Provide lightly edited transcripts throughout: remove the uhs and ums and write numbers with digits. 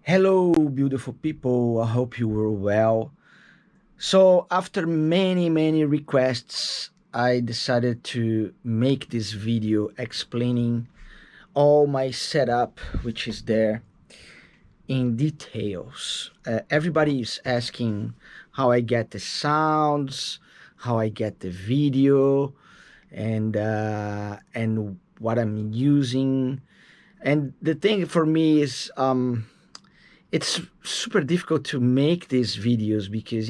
Hello, beautiful people. I hope you were well. So, after many requests, I decided to make this video explaining all my setup, which is there in details. Everybody is asking how I get the sounds, how I get the video, and what I'm using. And the thing for me is, it's super difficult to make these videos because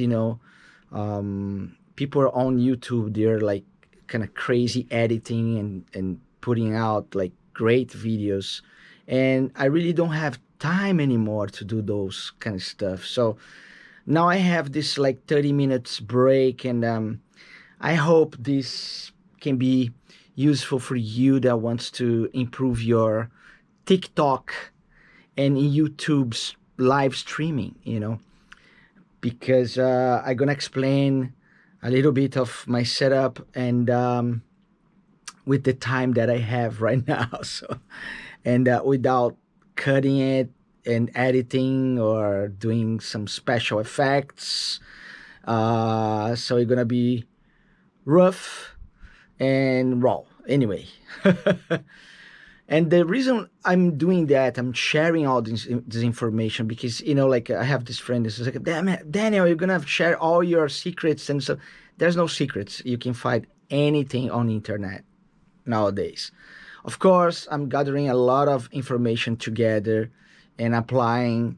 people are on YouTube, they're like kind of crazy editing and putting out like great videos, and I really don't have time anymore to do those kind of stuff. So now I have this like 30 minutes break, and I hope this can be useful for you that wants to improve your TikTok and YouTube's live streaming, because I'm gonna explain a little bit of my setup and with the time that I have right now. So, and without cutting it and editing or doing some special effects. So it's gonna be rough and raw. Anyway. And the reason I'm doing that, I'm sharing all this information because, like I have this friend who's like, damn it, Daniel, you're going to share all your secrets. And so there's no secrets. You can find anything on the internet nowadays. Of course, I'm gathering a lot of information together and applying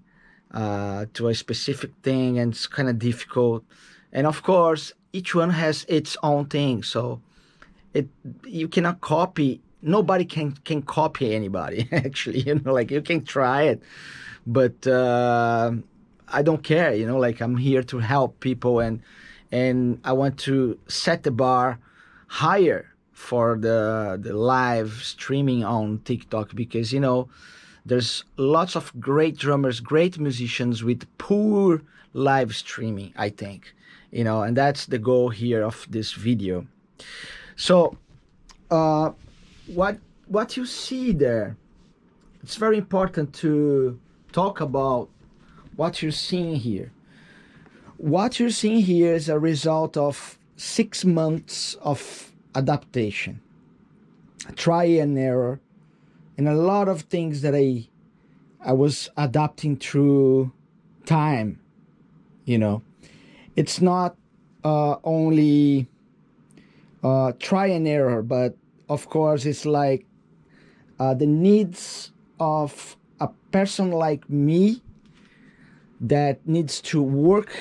to a specific thing, and it's kind of difficult. And of course, each one has its own thing. So you cannot copy, nobody can copy anybody. Actually, like you can try it, but I don't care. Like I'm here to help people, and I want to set the bar higher for the live streaming on TikTok, because there's lots of great drummers, great musicians with poor live streaming, I think. And that's the goal here of this video. So, uh, what you see there, it's very important to talk about what you're seeing here. What you're seeing here is a result of 6 months of adaptation, try and error, and a lot of things that I was adapting through time. It's not only try and error, but of course it's like the needs of a person like me that needs to work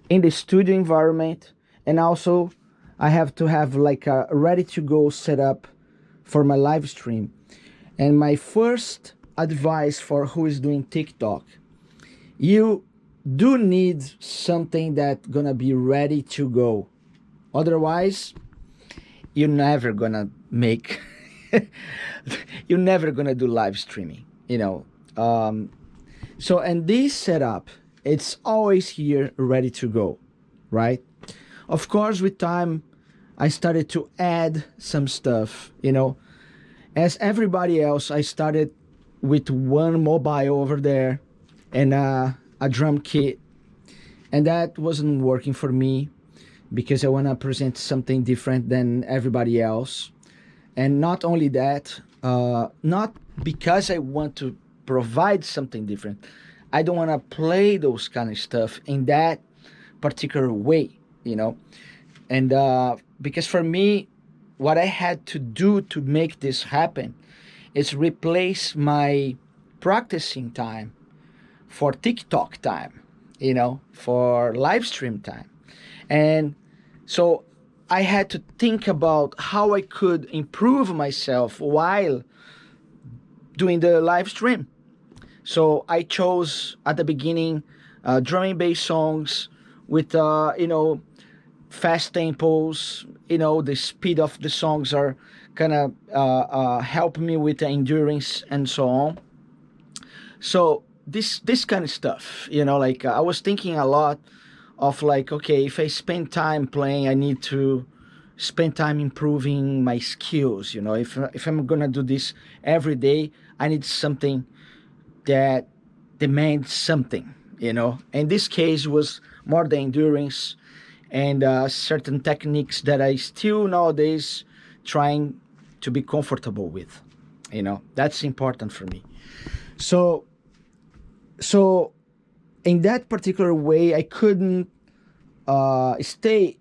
in the studio environment, and also I have to have like a ready to go setup for my live stream. And my first advice for who is doing TikTok, you do need something that's gonna be ready to go. Otherwise, you're never gonna make you're never gonna do live streaming. So, and this setup, it's always here ready to go, right? Of course, with time I started to add some stuff. As everybody else, I started with one mobile over there and a drum kit, and that wasn't working for me because I want to present something different than everybody else. And not only that, not because I want to provide something different, I don't want to play those kind of stuff in that particular way. And because for me, what I had to do to make this happen is replace my practicing time for TikTok time, for live stream time. And so I had to think about how I could improve myself while doing the live stream. So I chose at the beginning drum and bass songs with, fast tempos. The speed of the songs are kind of help me with the endurance and so on. So this kind of stuff, like I was thinking a lot of like, okay, if I spend time playing, I need to spend time improving my skills. If I'm gonna do this every day, I need something that demands something, you know. In this case was more the endurance and certain techniques that I still nowadays trying to be comfortable with, you know. That's important for me. So so in that particular way, I couldn't stay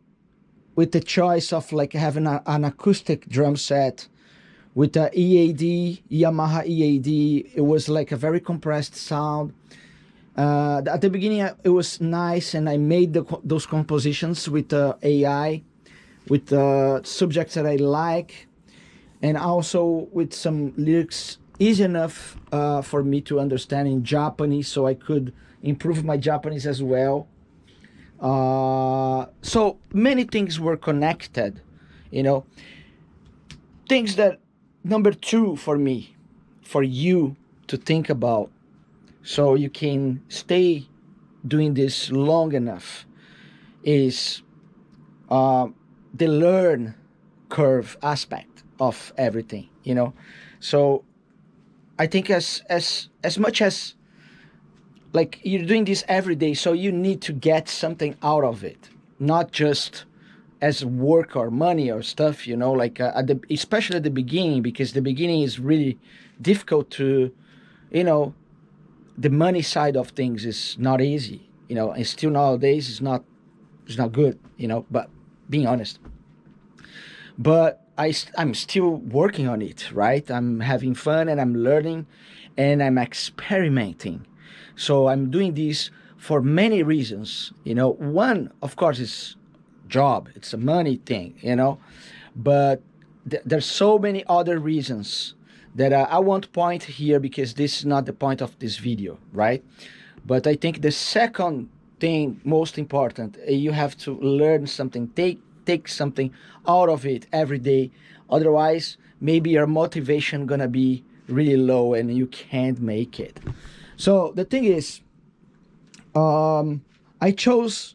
with the choice of like having an acoustic drum set with a EAD, Yamaha EAD. It was like a very compressed sound. At the beginning, it was nice, and I made those compositions with AI, with subjects that I like, and also with some lyrics easy enough for me to understand in Japanese, so I could improve my Japanese as well. So many things were connected, you know. Things that number two for me, for you to think about, so you can stay doing this long enough, is the learn curve aspect of everything, you know. So I think as much as like you're doing this every day, so you need to get something out of it, not just as work or money or stuff, you know, like especially at the beginning, because the beginning is really difficult to, you know, the money side of things is not easy, you know, and still nowadays it's not good, you know, but being honest. But I'm still working on it, right? I'm having fun and I'm learning and I'm experimenting. So I'm doing this for many reasons, you know. One, of course, is job. It's a money thing, you know. But there's so many other reasons that I won't point here because this is not the point of this video, right? But I think the second thing, most important, you have to learn something, take something out of it every day. Otherwise, maybe your motivation gonna be really low and you can't make it. So the thing is, I chose,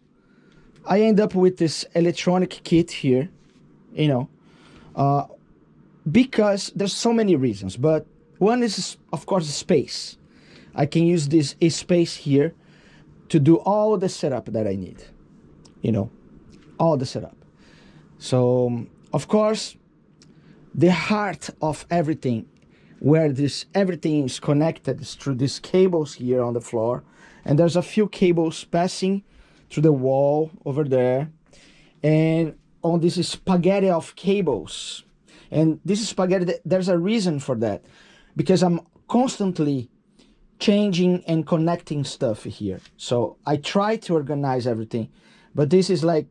I end up with this electronic kit here, you know, because there's so many reasons. But one is, of course, space. I can use this space here to do all the setup that I need, you know, all the setup. So, of course, the heart of everything, where this everything is connected, is through these cables here on the floor, and there's a few cables passing through the wall over there, and on this spaghetti of cables. And this spaghetti, there's a reason for that, because I'm constantly changing and connecting stuff here. So I try to organize everything, but this is like,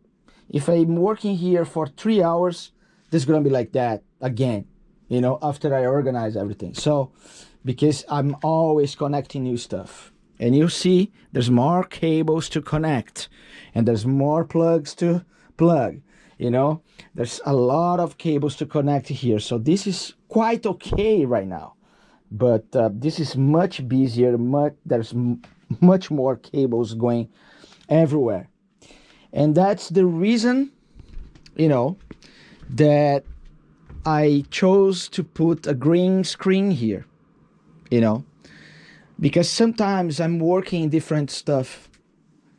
if I'm working here for 3 hours, this is gonna be like that again, you know, after I organize everything. So because I'm always connecting new stuff, and you see there's more cables to connect, and there's more plugs to plug, you know, there's a lot of cables to connect here. So this is quite okay right now, but this is much busier, there's much more cables going everywhere. And that's the reason, you know, that I chose to put a green screen here, you know, because sometimes I'm working different stuff,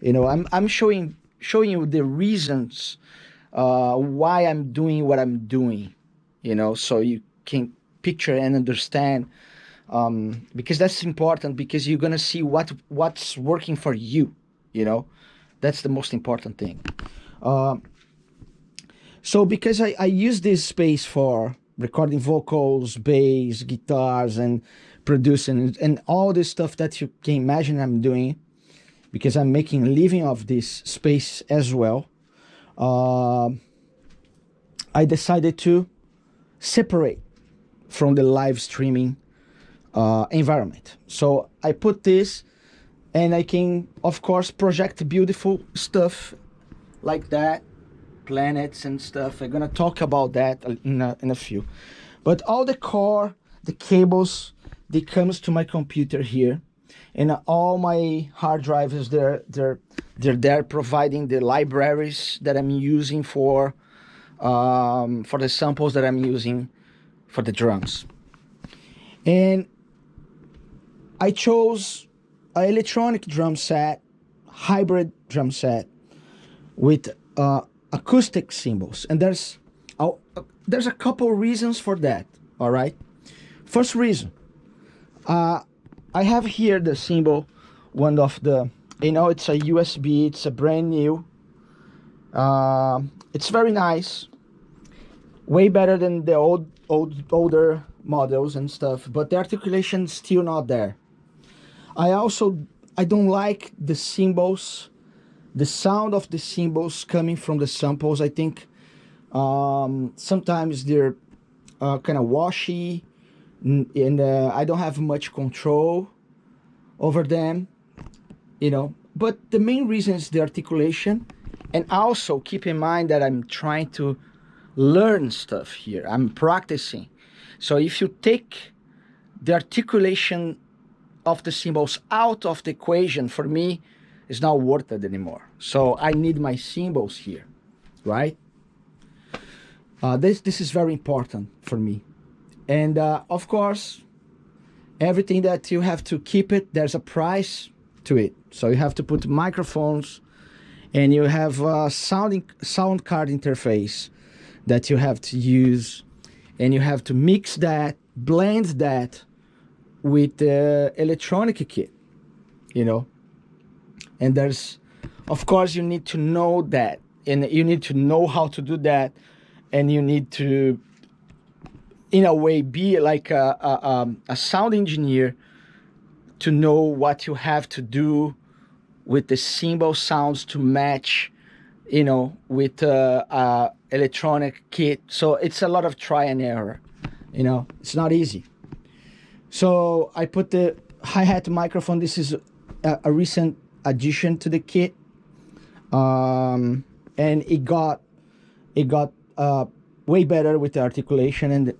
you know. I'm showing you the reasons why I'm doing what I'm doing, you know, so you can picture and understand, because that's important, because you're gonna see what's working for you, you know. That's the most important thing. So because I use this space for recording vocals, bass, guitars, and producing, and all this stuff that you can imagine I'm doing, because I'm making a living of this space as well, I decided to separate from the live streaming environment. So I put this, and I can, of course, project beautiful stuff like that, planets and stuff. I'm gonna talk about that in a few. But all the core, the cables, they comes to my computer here, and all my hard drives, they're there providing the libraries that I'm using for the samples that I'm using for the drums. And I chose an electronic drum set, hybrid drum set with acoustic cymbals, and there's a couple reasons for that. All right. First reason, I have here the cymbal, one of the, it's a USB. It's a brand new. It's very nice, way better than the older models and stuff, but the articulation's still not there. I don't like the cymbals, the sound of the cymbals coming from the samples. I think sometimes they're kind of washy, and I don't have much control over them, but the main reason is the articulation. And also keep in mind that I'm trying to learn stuff here. I'm practicing. So if you take the articulation of the cymbals out of the equation, for me, it's not worth it anymore. So I need my cymbals here, right? This is very important for me. And of course, everything that you have to keep it, there's a price to it. So you have to put microphones, and you have a sound card interface that you have to use, and you have to mix that, blend that with the electronic kit, And there's, of course, you need to know that, and you need to know how to do that, and you need to, in a way, be like a sound engineer to know what you have to do with the cymbal sounds to match, with electronic kit. So it's a lot of try and error, it's not easy. So I put the hi-hat microphone. This is a recent addition to the kit, and it got way better with the articulation. And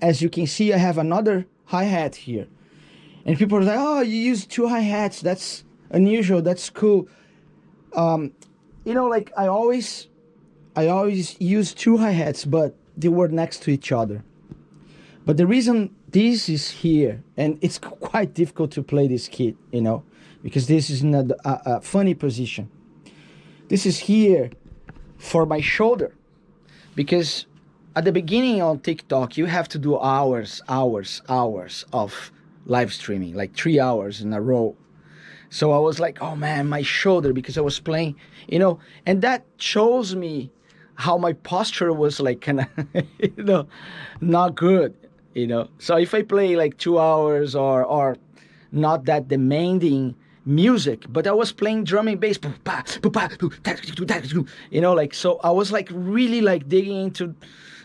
as you can see, I have another hi-hat here, and people are like, oh, you use two hi-hats, that's unusual, that's cool. Like I always use two hi-hats, but they were next to each other. But the reason this is here, and it's quite difficult to play this kit, because this is in a funny position. This is here for my shoulder, because at the beginning on TikTok, you have to do hours of live streaming, like 3 hours in a row. So I was like, oh man, my shoulder, because I was playing, and that shows me how my posture was like kind of, not good, So if I play like 2 hours or not that demanding music, but I was playing drum and bass, like, so I was like really like digging into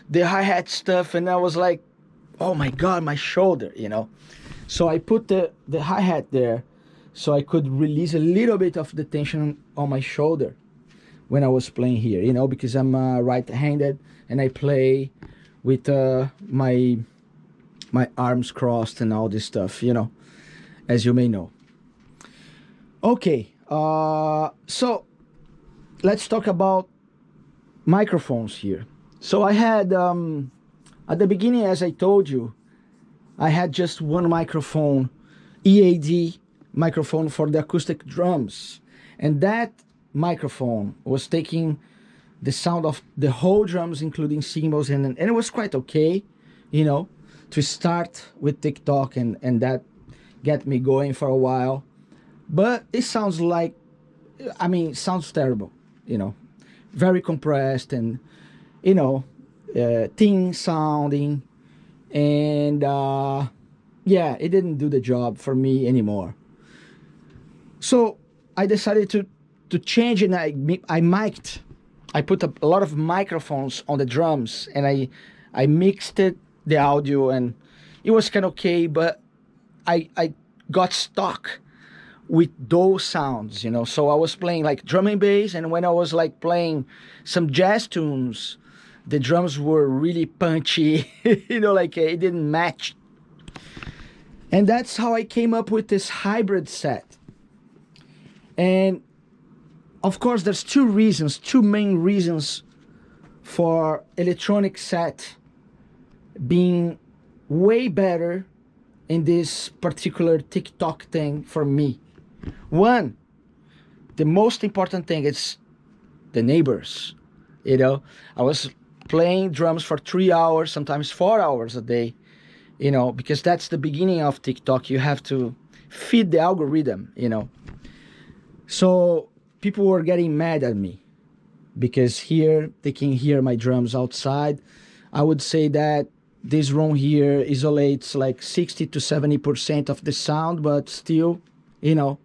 the hi-hat stuff, and I was like, oh my God, my shoulder, So I put the hi-hat there, so I could release a little bit of the tension on my shoulder when I was playing here, because I'm right-handed, and I play with my arms crossed and all this stuff, as you may know. Okay, so let's talk about microphones here. So I had, at the beginning, as I told you, I had just one microphone, EAD microphone for the acoustic drums, and that microphone was taking the sound of the whole drums, including cymbals, and it was quite okay, to start with TikTok, and that get me going for a while. But it sounds like, it sounds terrible, very compressed and, thin sounding, and yeah, it didn't do the job for me anymore. So I decided to change, and I mic'd. I put a lot of microphones on the drums, and I mixed the audio, and it was kind of okay, but I got stuck with those sounds, So I was playing like drum and bass, and when I was like playing some jazz tunes, the drums were really punchy, like it didn't match. And that's how I came up with this hybrid set. And of course, there's two main reasons for electronic set being way better in this particular TikTok thing for me. One, the most important thing is the neighbors. You know, I was playing drums for 3 hours, sometimes 4 hours a day, you know, because that's the beginning of TikTok. You have to feed the algorithm, you know. So people were getting mad at me because here they can hear my drums outside. I would say that this room here isolates like 60 to 70% of the sound, but still, you know.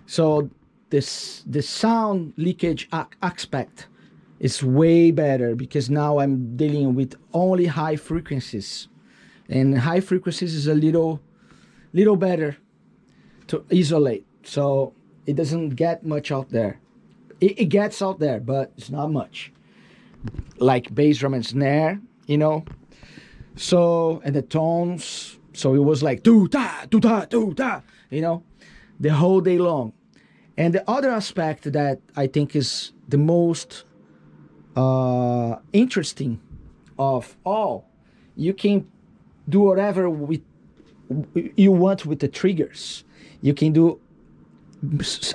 So the sound leakage aspect is way better because now I'm dealing with only high frequencies, and high frequencies is a little better to isolate, so it doesn't get much out there. It gets out there, but it's not much, like bass drum and snare, you know. So, and the tones, so it was like do da do da do da, you know, the whole day long. And the other aspect that I think is the most interesting of all, you can do whatever with you want with the triggers. You can do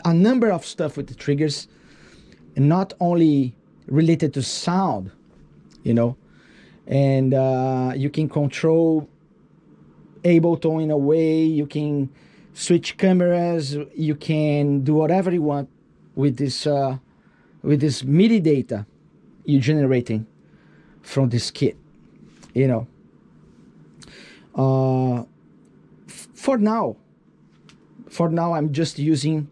a number of stuff with the triggers, not only related to sound, you know, and you can control Ableton in a way, you can switch cameras, you can do whatever you want with this MIDI data you're generating from this kit, you know. For now I'm just using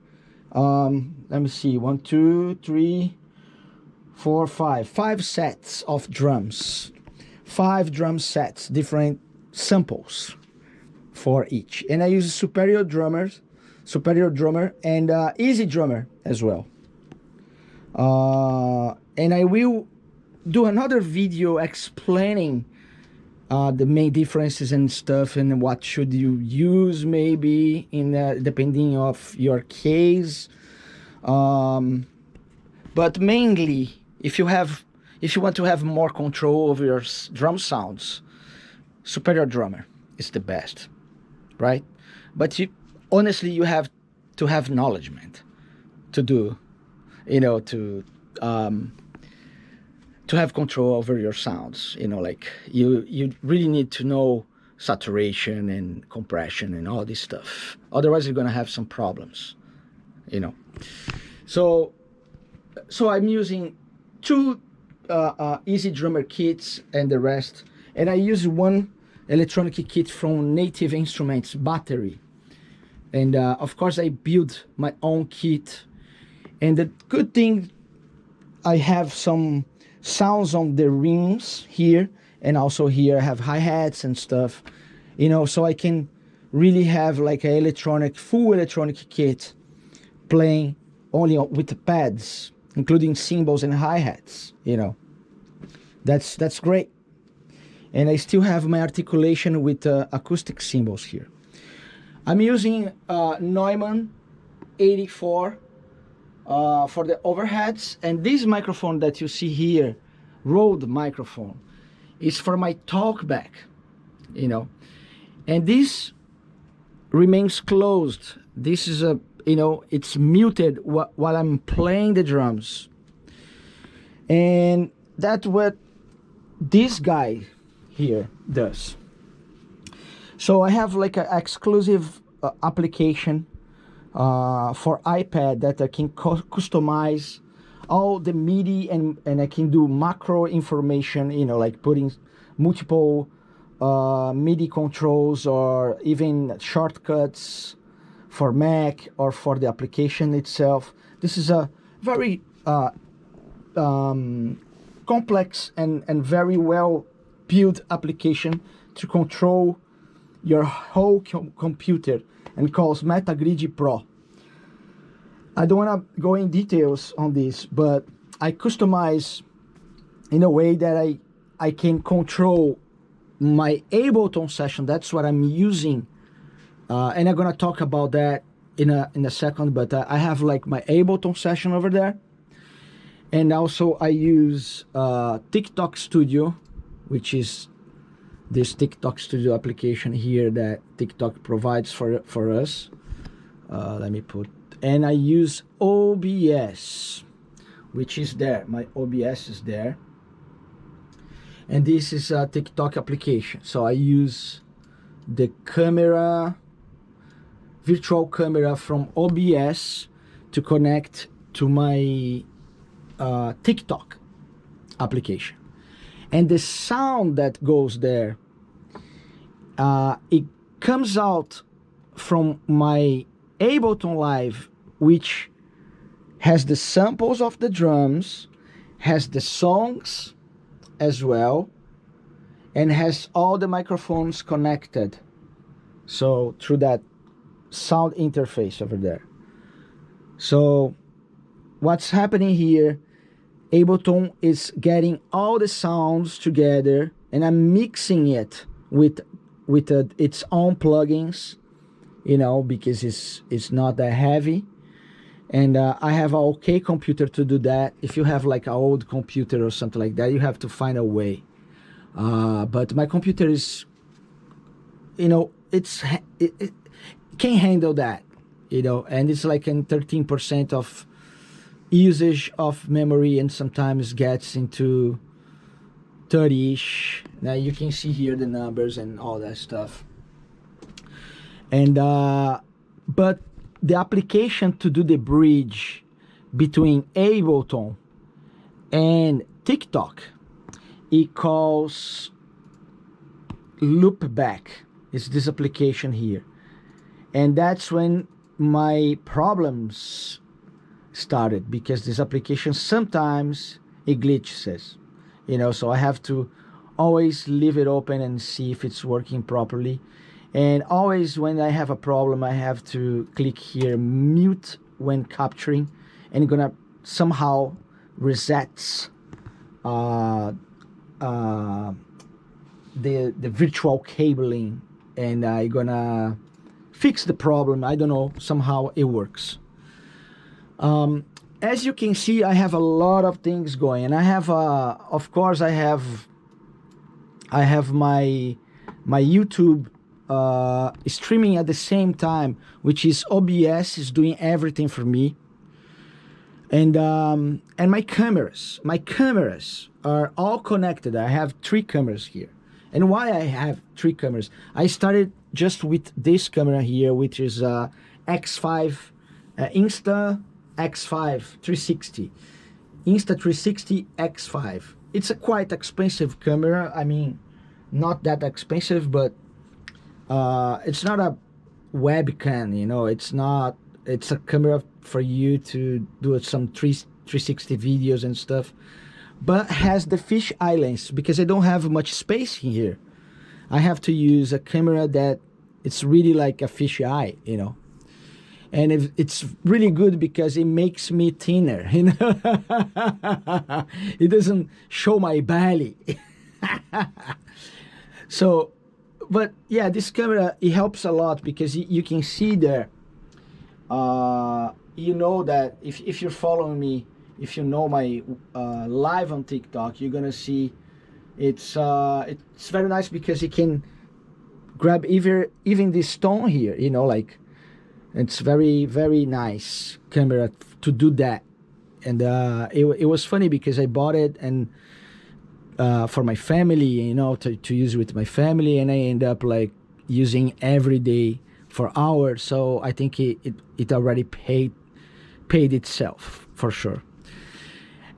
let me see, 1 2 3 4 5 sets of drums, 5 drum sets, different samples for each, and I use Superior Drummer and Easy Drummer as well. And I will do another video explaining the main differences and stuff, and what should you use maybe in depending of your case. But mainly, if you want to have more control over your drum sounds, Superior Drummer is the best, right? But honestly, you have to have knowledgement to do, you know, to have control over your sounds, you know, like you really need to know saturation and compression and all this stuff. Otherwise, you're gonna have some problems, you know. So I'm using 2 Easy Drummer kits and the rest, and I use one electronic kit from Native Instruments Battery, and of course I built my own kit. And the good thing, I have some sounds on the rims here, and also here I have hi-hats and stuff, you know, so I can really have like a full electronic kit playing only with the pads, including cymbals and hi-hats, you know. That's great. And I still have my articulation with acoustic cymbals here. I'm using Neumann 84 for the overheads, and this microphone that you see here, Rode microphone, is for my talkback, you know. And this remains closed. This is a, you know, it's muted while I'm playing the drums. And that's what this guy here does. So I have like an exclusive application for iPad that I can customize all the MIDI, and I can do macro information, you know, like putting multiple MIDI controls or even shortcuts for Mac or for the application itself. This is a very complex and very well built application to control your whole computer, and calls MetaGrid Pro. I don't want to go in details on this, but I customize in a way that I can control my Ableton session. That's what I'm using, and I'm gonna talk about that in a second. But I have like my Ableton session over there, and also I use TikTok Studio, which is this TikTok Studio application here that TikTok provides for us. let me put, and I use OBS, which is there. My OBS is there, and this is a TikTok application. So I use the camera, virtual camera from OBS to connect to my TikTok application, and the sound that goes there, it comes out from my Ableton Live, which has the samples of the drums, has the songs as well, and has all the microphones connected, so through that sound interface over there. So what's happening here, Ableton is getting all the sounds together, and I'm mixing it with its own plugins, you know, because it's not that heavy. And I have an okay computer to do that. If you have like an old computer or something like that, you have to find a way. But my computer is, you know, it can handle that, you know, and it's like in 13% of usage of memory, and sometimes gets into 30-ish. Now you can see here the numbers and all that stuff. And but the application to do the bridge between Ableton and TikTok, it calls Loopback. It's this application here, and that's when my problems started, because this application sometimes it glitches, you know, so I have to always leave it open and see if it's working properly. And always when I have a problem, I have to click here, mute when capturing, and gonna somehow resets the virtual cabling, and I'm gonna fix the problem. I don't know, somehow it works. As you can see, I have a lot of things going, and I have of course I have my YouTube streaming at the same time, which is OBS is doing everything for me, and my cameras are all connected. I have 3 cameras here. And why I have 3 cameras? I started just with this camera here, which is X5 Insta X5 360, Insta 360 X5. It's a quite expensive camera. I mean, not that expensive, but it's not a webcam, you know. It's not. It's a camera for you to do some 360 videos and stuff, but has the fish eye lens, because I don't have much space here. I have to use a camera that it's really like a fish eye, you know. And it's really good because it makes me thinner, you know. It doesn't show my belly. So, but yeah, this camera, it helps a lot, because you can see there, you know, that if you're following me, if you know my live on TikTok, you're gonna see it's very nice, because you can grab even this stone here, you know, like, it's very, very nice camera to do that. And it was funny because I bought it and for my family, you know, to use with my family, and I end up like using every day for hours. So I think it already paid itself for sure.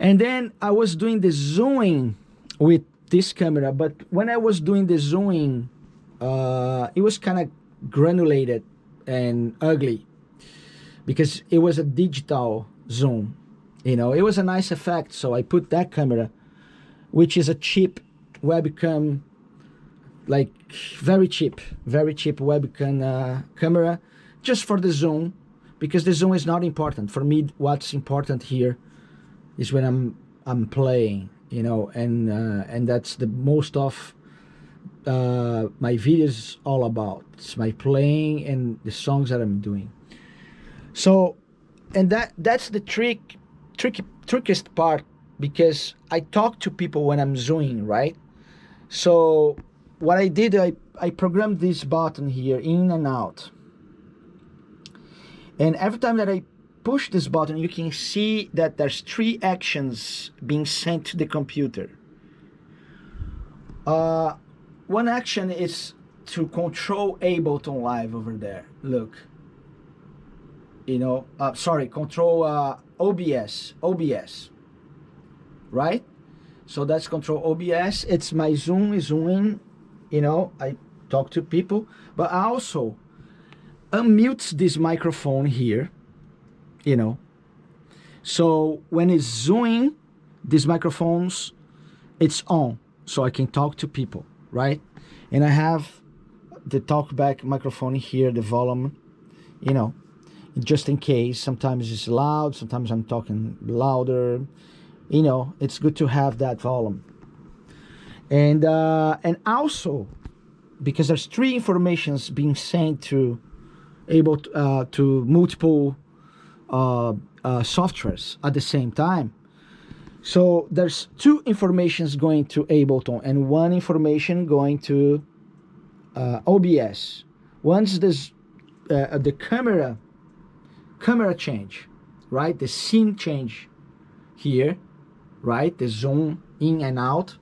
And then I was doing the zooming with this camera, but when I was doing the zooming, it was kind of granulated and ugly, because it was a digital zoom, you know. It was a nice effect, so I put that camera, which is a cheap webcam, like very cheap webcam camera, just for the zoom, because the zoom is not important for me. What's important here is when I'm playing, you know, and that's the most of my videos all about. It's my playing and the songs that I'm doing. So, and that's the trickiest part, because I talk to people when I'm zooming, right? So what I did, I programmed this button here, in and out, And every time that I push this button, you can see that there's 3 actions being sent to the computer. One action is to control Ableton Live over there. Look, you know, sorry, control OBS, right? So that's control OBS. It's my zoom is zooming, you know, I talk to people, but I also unmute this microphone here, you know. So when it's zooming, these microphones, it's on, so I can talk to people, right? And I have the talkback microphone here, the volume, you know, just in case. Sometimes it's loud, sometimes I'm talking louder, you know. It's good to have that volume. And also, because there's 3 informations being sent to multiple softwares at the same time. So there's 2 informations going to Ableton and 1 information going to OBS. Once this the camera change, right? The scene change here, right? The zoom in and out.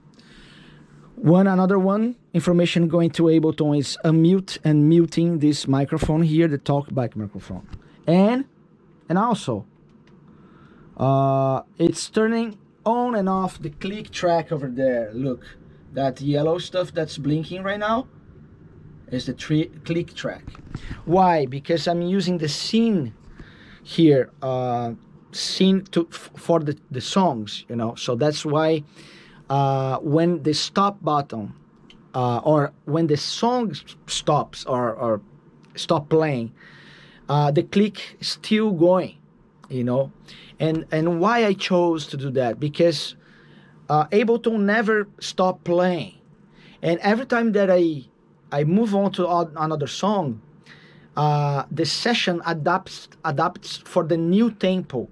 Another one information going to Ableton is unmute and muting this microphone here, the talkback microphone. And also, it's turning on and off the click track over there. Look, that yellow stuff that's blinking right now is the click track. Why? Because I'm using the scene here, scene for the songs, you know. So that's why when the stop button or when the song stops or stop playing, the click is still going, you know. And why I chose to do that, because Ableton never stop playing, and every time that I move on to another song, the session adapts for the new tempo,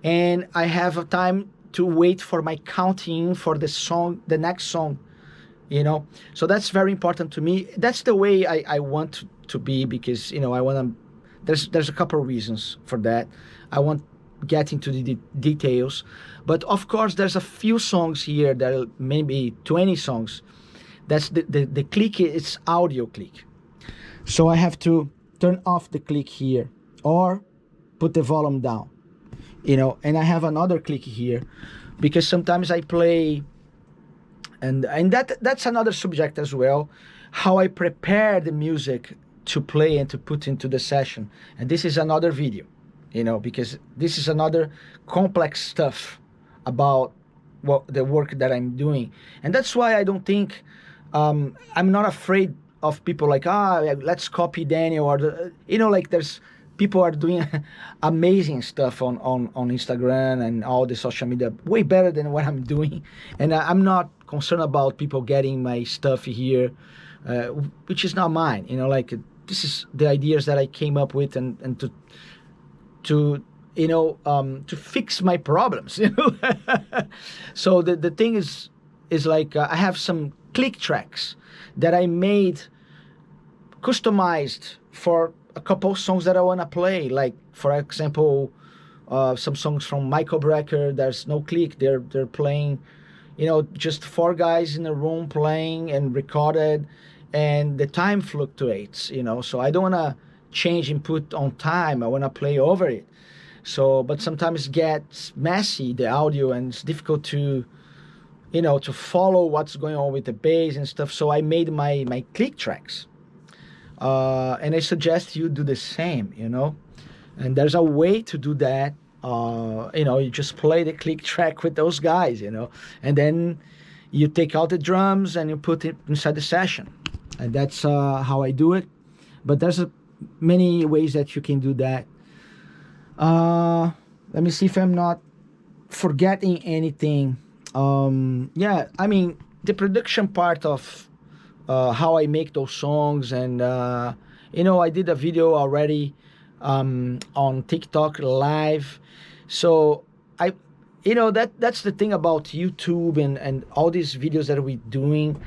and I have a time to wait for my counting for the next song, you know. So that's very important to me. That's the way I want to be, because, you know, I want to, there's a couple of reasons for that. I want get into the details, but of course there's a few songs here, that are maybe 20 songs, that's the click, it's audio click. So I have to turn off the click here or put the volume down, you know. And I have another click here because sometimes I play, and that's another subject as well, how I prepare the music to play and to put into the session. And this is another video, you know, because this is another complex stuff about the work that I'm doing. And that's why I don't think I'm not afraid of people like, let's copy Daniel, or you know, like there's people are doing amazing stuff on Instagram and all the social media way better than what I'm doing. And I'm not concerned about people getting my stuff here, which is not mine, you know. Like, this is the ideas that I came up with, and to you know, to fix my problems, you know. So the thing is like, I have some click tracks that I made customized for a couple songs that I want to play. Like, for example, some songs from Michael Brecker, there's no click, they're playing, you know, just 4 guys in a room playing and recorded, and the time fluctuates, you know. So I don't want to change input on time, I want to play over it. So, but sometimes it gets messy, the audio, and it's difficult to, you know, to follow what's going on with the bass and stuff. So I made my click tracks, and I suggest you do the same, you know. And there's a way to do that. You know, you just play the click track with those guys, you know, and then you take out the drums and you put it inside the session. And that's how I do it. But there's many ways that you can do that. Let me see if I'm not forgetting anything. Yeah, I mean, the production part of how I make those songs, and you know, I did a video already on TikTok live. So you know, that's the thing about YouTube and all these videos that we're doing.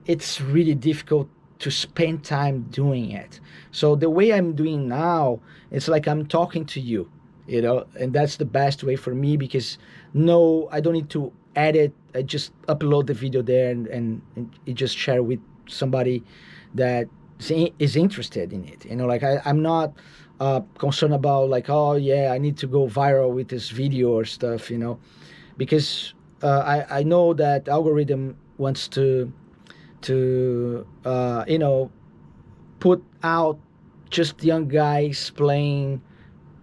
It's really difficult to spend time doing it. So the way I'm doing now, it's like I'm talking to you, you know, and that's the best way for me, because no, I don't need to edit. I just upload the video there, and it just share with somebody that is interested in it. You know, like I'm not concerned about like, oh yeah, I need to go viral with this video or stuff, you know, because I know that algorithm wants to you know, put out just young guys playing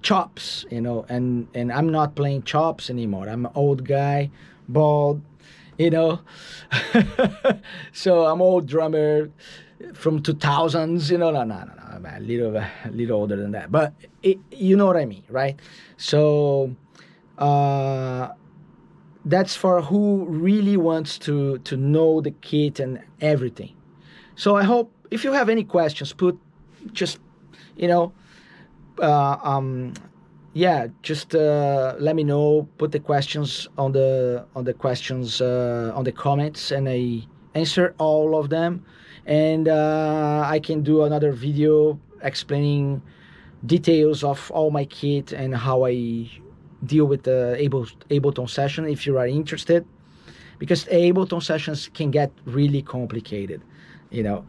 chops, you know, and I'm not playing chops anymore. I'm an old guy, bald, you know. So I'm old drummer from 2000s, you know. No, I'm a little older than that, but you know what I mean, right? So uh that's for who really wants to know the kit and everything. So I hope if you have any questions, put just, you know, uh, um, yeah, just let me know. Put the questions on the questions on the comments, and I answer all of them. And I can do another video explaining details of all my kit and how I deal with the Ableton session if you are interested, because Ableton sessions can get really complicated, you know.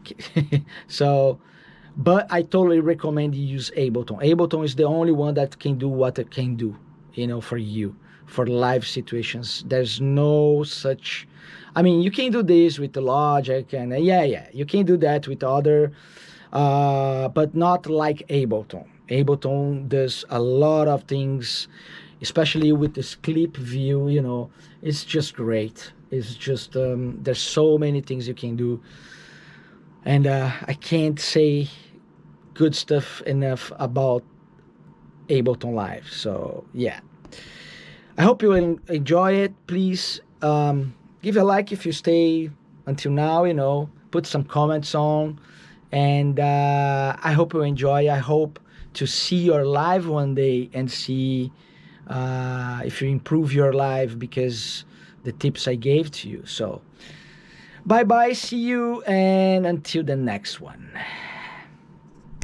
So, but I totally recommend you use Ableton. Ableton is the only one that can do what it can do, you know, for you, for live situations. There's no such, I mean, you can do this with the Logic, and yeah, you can do that with other, but not like Ableton. Ableton does a lot of things, especially with this clip view, you know. It's just great. It's just there's so many things you can do, and I can't say good stuff enough about Ableton Live. So yeah, I hope you will enjoy it. Please give a like if you stay until now, you know. Put some comments on, and I hope you enjoy. I hope to see your live one day and see if you improve your life because the tips I gave to you. So bye bye, see you, and until the next one.